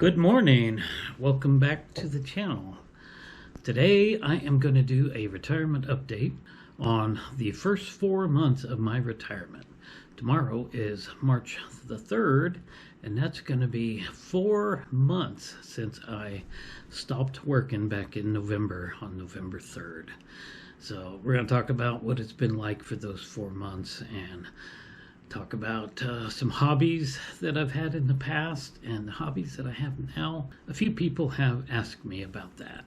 Good morning. Welcome back to the channel. Today I am going to do a retirement update on the first 4 months of my retirement. Tomorrow is March the 3rd, and that's going to be 4 months since I stopped working back in November, on November 3rd. So we're going to talk about what it's been like for those 4 months and talk about some hobbies that I've had in the past and the hobbies that I have now. A few people have asked me about that.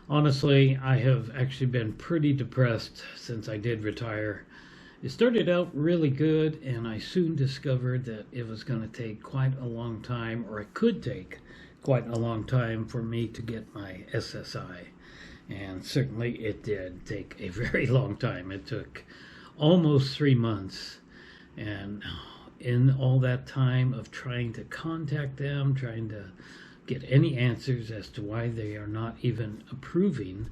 Honestly, I have actually been pretty depressed since I did retire. It started out really good, and I soon discovered that it was going to take quite a long time, or it could take quite a long time for me to get my SSI. And certainly it did take a very long time. It took almost 3 months. And in all that time of trying to contact them, trying to get any answers as to why they are not even approving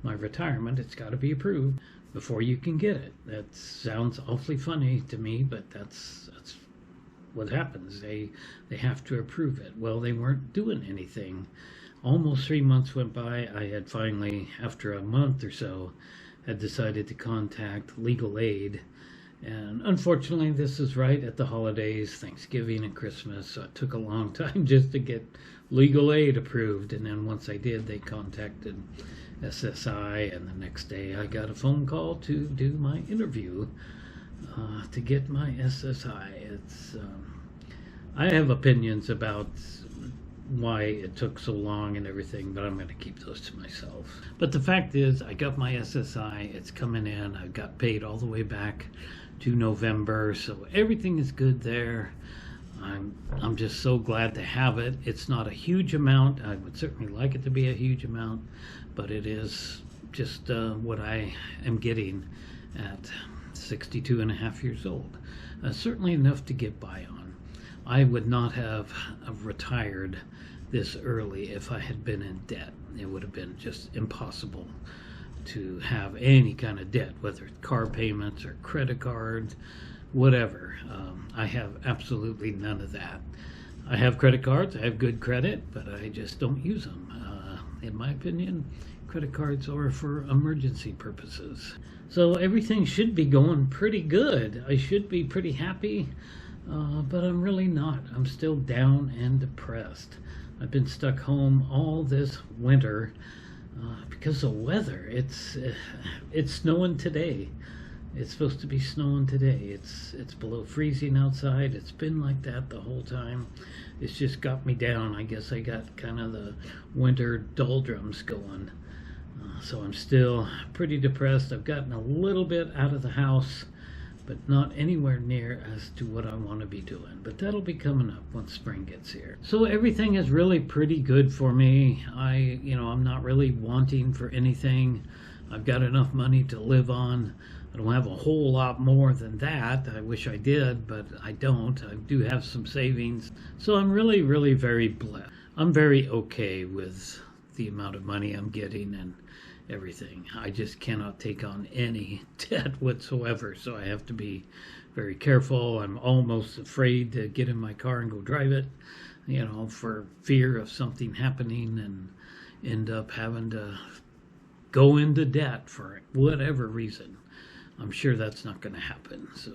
my retirement, it's got to be approved before you can get it. That sounds awfully funny to me, but that's what happens. They have to approve it. Well, they weren't doing anything. Almost 3 months went by. I had finally, after a month or so, had decided to contact legal aid. And unfortunately, this is right at the holidays, Thanksgiving and Christmas, so it took a long time just to get legal aid approved. And then once I did, they contacted SSI, and the next day I got a phone call to do my interview to get my SSI. I have opinions about why it took so long and everything, but I'm going to keep those to myself. But the fact is, I got my SSI, it's coming in, I got paid all the way back to November, so everything is good there. I'm just so glad to have it. It's not a huge amount. I would certainly like it to be a huge amount, but it is just what I am getting at 62 and a half years old. Certainly enough to get by on. I would not have retired this early if I had been in debt. It would have been just impossible to have any kind of debt, whether it's car payments or credit cards, whatever. I have absolutely none of that. I have credit cards, I have good credit, but I just don't use them. In my opinion, credit cards are for emergency purposes. So everything should be going pretty good. I should be pretty happy. But I'm really not. I'm still down and depressed. I've been stuck home all this winter because of weather. It's snowing today. It's supposed to be snowing today. It's below freezing outside. It's been like that the whole time. It's just got me down. I guess I got kind of the winter doldrums going. So I'm still pretty depressed. I've gotten a little bit out of the house, but not anywhere near as to what I want to be doing. But that'll be coming up once spring gets here. So everything is really pretty good for me. I'm not really wanting for anything. I've got enough money to live on. I don't have a whole lot more than that. I wish I did, but I don't. I do have some savings. So I'm really, really very blessed. I'm very okay with the amount of money I'm getting and everything. I just cannot take on any debt whatsoever, so I have to be very careful. I'm almost afraid to get in my car and go drive it, for fear of something happening and end up having to go into debt for whatever reason. I'm sure that's not going to happen, so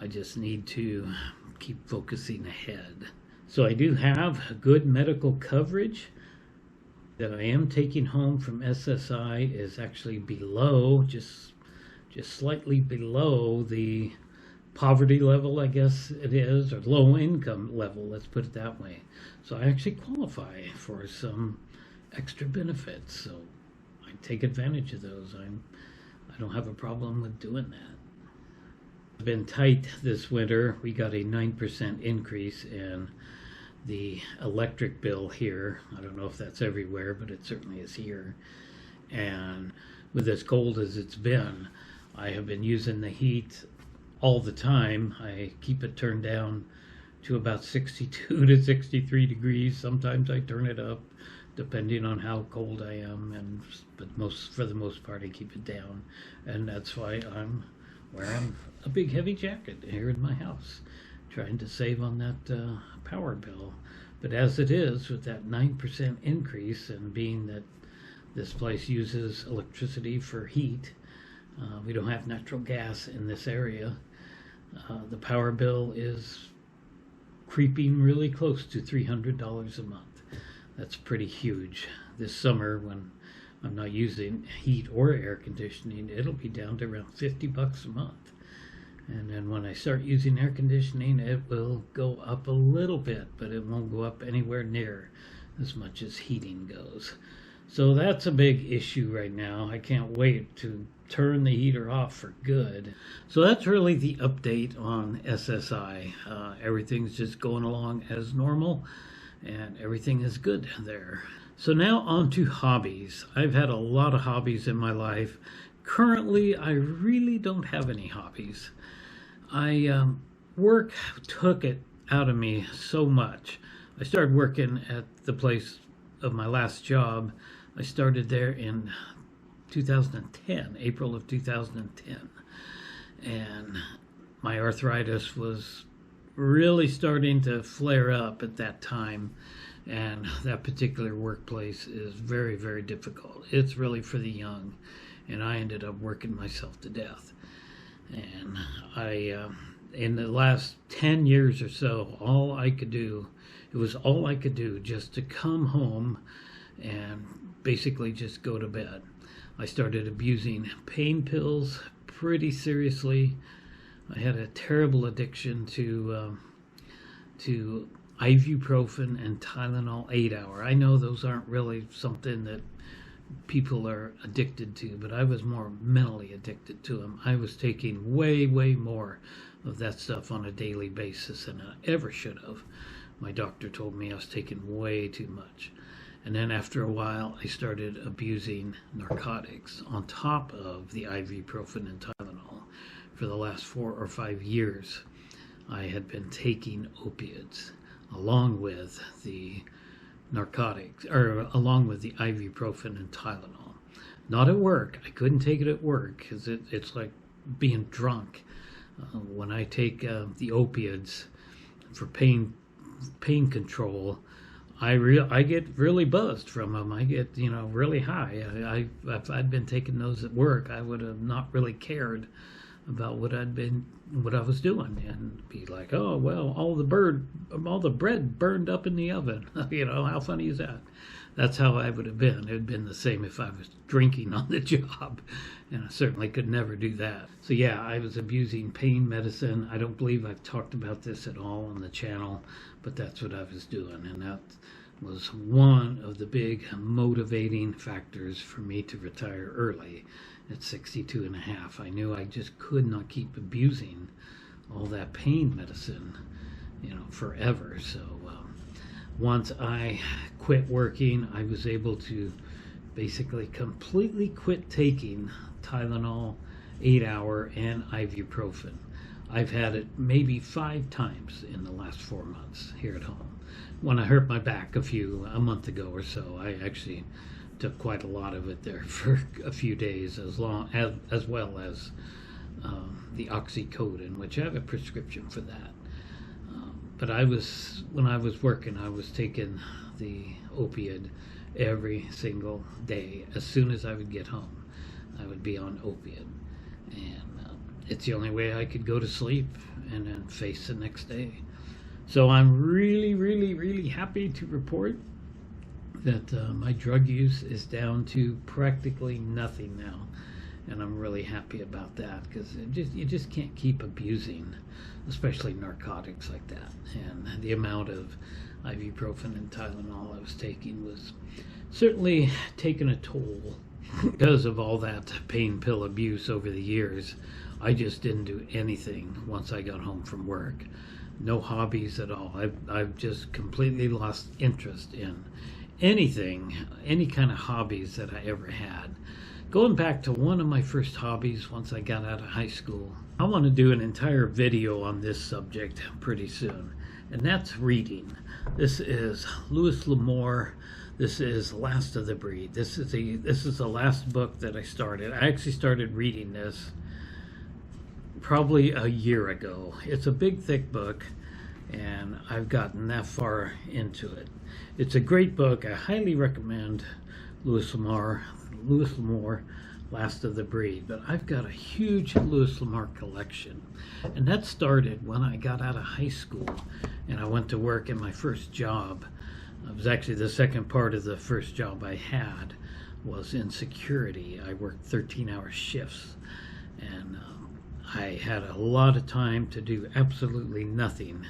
I just need to keep focusing ahead. So I do have good medical coverage. That I am taking home from SSI is actually below, just slightly below the poverty level, I guess it is, or low income level, let's put it that way. So I actually qualify for some extra benefits, so I take advantage of those. I don't have a problem with doing that. I've been tight this winter. We got a 9% increase in the electric bill here. I don't know if that's everywhere, but it certainly is here. And with as cold as it's been, I have been using the heat all the time. I keep it turned down to about 62 to 63 degrees. Sometimes I turn it up depending on how cold I am, but for the most part I keep it down. And that's why I'm wearing a big heavy jacket here in my house, trying to save on that power bill But as it is, with that 9% increase, and being that this place uses electricity for heat, we don't have natural gas in this area. The power bill is creeping really close to $300 a month. That's pretty huge. This summer, when I'm not using heat or air conditioning, it'll be down to around $50 a month. And then when I start using air conditioning, it will go up a little bit, but it won't go up anywhere near as much as heating goes. So that's a big issue right now. I can't wait to turn the heater off for good. So that's really the update on SSI. Everything's just going along as normal, and everything is good there. So now on to hobbies. I've had a lot of hobbies in my life. Currently, I really don't have any hobbies. Work took it out of me so much. I started working at the place of my last job. I started there in 2010, April of 2010. And my arthritis was really starting to flare up at that time. And that particular workplace is very, very difficult. It's really for the young. And I ended up working myself to death. And in the last 10 years or so, all I could do just to come home and basically just go to bed. I started abusing pain pills pretty seriously. I had a terrible addiction to ibuprofen and Tylenol 8-hour. I know those aren't really something that people are addicted to, but I was more mentally addicted to them. I was taking way, way more of that stuff on a daily basis than I ever should have. My doctor told me I was taking way too much. And then after a while, I started abusing narcotics on top of the ibuprofen and Tylenol. For the last 4 or 5 years, I had been taking opiates along with the narcotics, or along with the ibuprofen and Tylenol. Not at work. I couldn't take it at work because it's like being drunk. When I take the opiates for pain control, I get really buzzed from them. I get really high. If I'd been taking those at work, I would have not really cared about what I was doing, and be like, oh well, all the bread burned up in the oven. How funny is that? That's how I would have been. It would have been the same if I was drinking on the job, and I certainly could never do that. So yeah, I was abusing pain medicine. I don't believe I've talked about this at all on the channel, but that's what I was doing, and that was one of the big motivating factors for me to retire early at 62 and a half. I knew I just could not keep abusing all that pain medicine, forever. So once I quit working, I was able to basically completely quit taking Tylenol 8-hour and ibuprofen. I've had it maybe 5 times in the last 4 months here at home. When I hurt my back a month ago or so, I actually took quite a lot of it there for a few days, as well as the oxycodone, which I have a prescription for that. But when I was working, I was taking the opiate every single day. As soon as I would get home, I would be on opiate, and it's the only way I could go to sleep and then face the next day. So I'm really, really, really happy to report that my drug use is down to practically nothing now, and I'm really happy about that, because you just can't keep abusing, especially narcotics like that. And the amount of ibuprofen and Tylenol I was taking was certainly taking a toll because of all that pain pill abuse over the years. I just didn't do anything once I got home from work. No hobbies at all. I've just completely lost interest in anything, any kind of hobbies that I ever had. Going back to one of my first hobbies once I got out of high school, I want to do an entire video on this subject pretty soon, and that's reading. This is Louis L'Amour. This is Last of the Breed. This is the last book that I started. I actually started reading this probably a year ago. It's a big, thick book, and I've gotten that far into it. It's a great book. I highly recommend Louis L'Amour, Last of the Breed. But I've got a huge Louis L'Amour collection, and that started when I got out of high school and I went to work in my first job. It was actually the second part of the first job I had was in security. I worked 13-hour shifts, and I had a lot of time to do absolutely nothing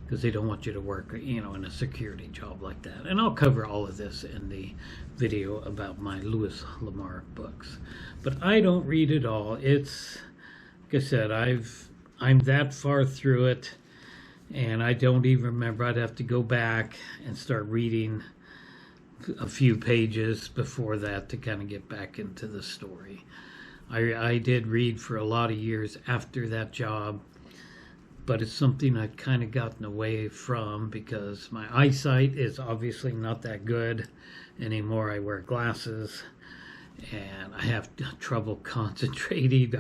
because they don't want you to work, in a security job like that. And I'll cover all of this in the video about my Louis L'Amour books. But I don't read it all. It's, like I said, I'm that far through it, and I don't even remember. I'd have to go back and start reading a few pages before that to kind of get back into the story. I did read for a lot of years after that job, but it's something I've kind of gotten away from because my eyesight is obviously not that good anymore. I wear glasses and I have trouble concentrating.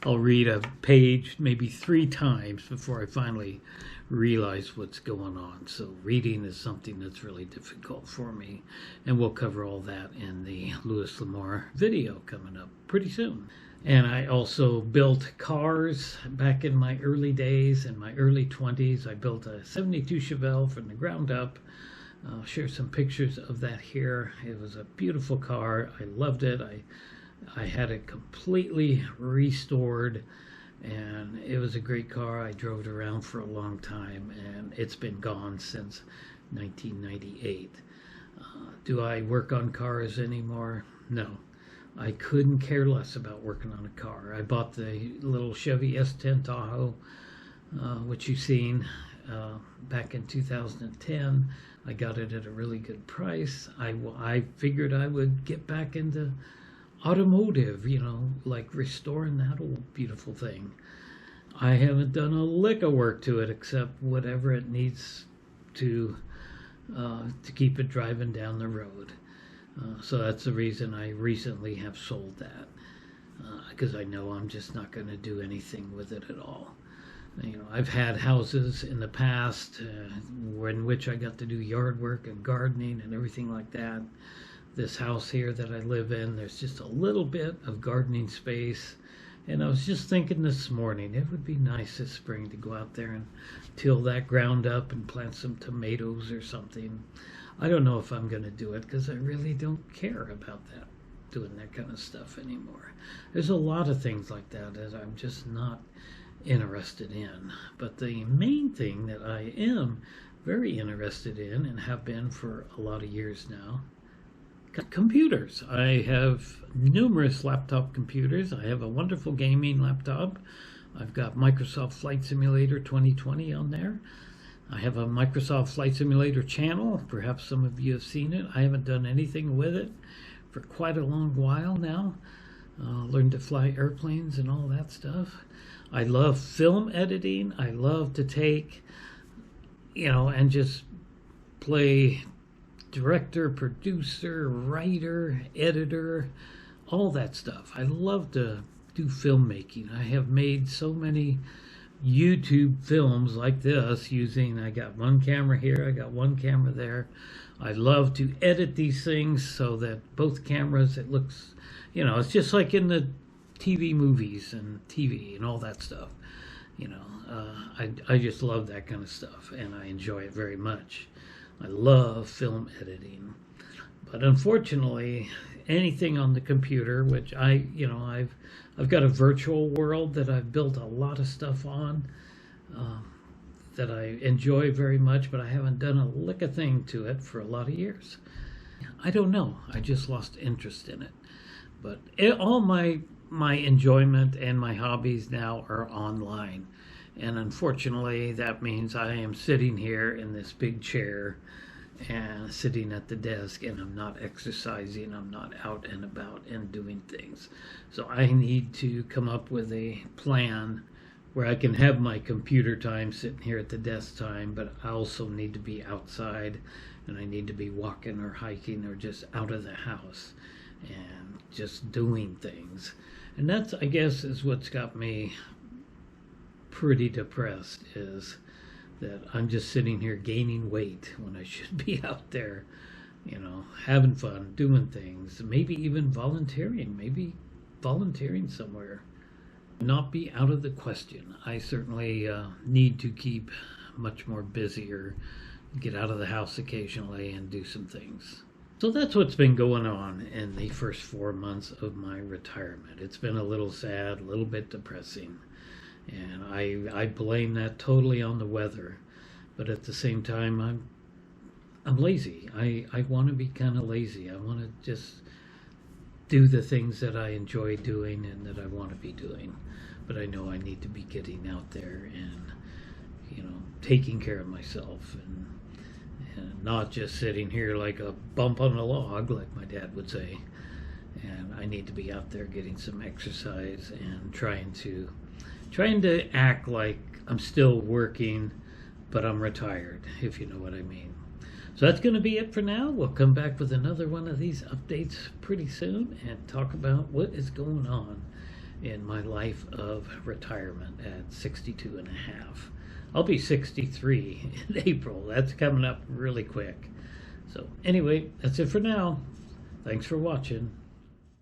I'll read a page maybe 3 times before I finally realize what's going on. So reading is something that's really difficult for me, and we'll cover all that in the Louis L'Amour video coming up pretty soon. And I also built cars back in my early days, in my early 20s. I built a 72 Chevelle from the ground up. I'll share some pictures of that here. It was a beautiful car. I loved it. I had it completely restored, and it was a great car. I drove it around for a long time, and it's been gone since 1998. Do I work on cars anymore? No. I couldn't care less about working on a car. I bought the little Chevy S10 Tahoe, which you've seen, back in 2010. I got it at a really good price. I figured I would get back into automotive, like restoring that old beautiful thing. I haven't done a lick of work to it except whatever it needs to keep it driving down the road. So that's the reason I recently have sold that, because I know I'm just not going to do anything with it at all. I've had houses in the past in which I got to do yard work and gardening and everything like that. This house here that I live in, there's just a little bit of gardening space. And I was just thinking this morning, it would be nice this spring to go out there and till that ground up and plant some tomatoes or something. I don't know if I'm going to do it because I really don't care about that, doing that kind of stuff anymore. There's a lot of things like that I'm just not interested in. But the main thing that I am very interested in and have been for a lot of years now, computers. I have numerous laptop computers. I have a wonderful gaming laptop. I've got Microsoft Flight Simulator 2020 on there. I have a Microsoft Flight Simulator channel. Perhaps some of you have seen it. I haven't done anything with it for quite a long while now. Learned to fly airplanes and all that stuff. I love film editing. I love to take, and just play director, producer, writer, editor, all that stuff. I love to do filmmaking. I have made so many YouTube films like this I got one camera here, I got one camera there. I love to edit these things so that both cameras, it looks, it's just like in the TV movies and TV and all that stuff. I just love that kind of stuff, and I enjoy it very much. I love film editing, but unfortunately, anything on the computer, which I've got a virtual world that I've built a lot of stuff on, that I enjoy very much, but I haven't done a lick of thing to it for a lot of years. I don't know. I just lost interest in it. But all my enjoyment and my hobbies now are online. And unfortunately, that means I am sitting here in this big chair and sitting at the desk, and I'm not exercising, I'm not out and about and doing things. So I need to come up with a plan where I can have my computer time sitting here at the desk time, but I also need to be outside, and I need to be walking or hiking or just out of the house and just doing things. And that's, I guess, is what's got me pretty depressed, is that I'm just sitting here gaining weight when I should be out there, having fun, doing things, maybe even volunteering somewhere. Not be out of the question. I certainly need to keep much more busier, get out of the house occasionally and do some things. So that's what's been going on in the first 4 months of my retirement. It's been a little sad, a little bit depressing, and I blame that totally on the weather. But at the same time, I'm lazy. I want to be kind of lazy. I want to just do the things that I enjoy doing and that I want to be doing. But I know I need to be getting out there and taking care of myself and not just sitting here like a bump on a log, like my dad would say. And I need to be out there getting some exercise and trying to act like I'm still working, but I'm retired, if you know what I mean. So that's going to be it for now. We'll come back with another one of these updates pretty soon and talk about what is going on in my life of retirement at 62 and a half. I'll be 63 in April. That's coming up really quick. So anyway, that's it for now. Thanks for watching.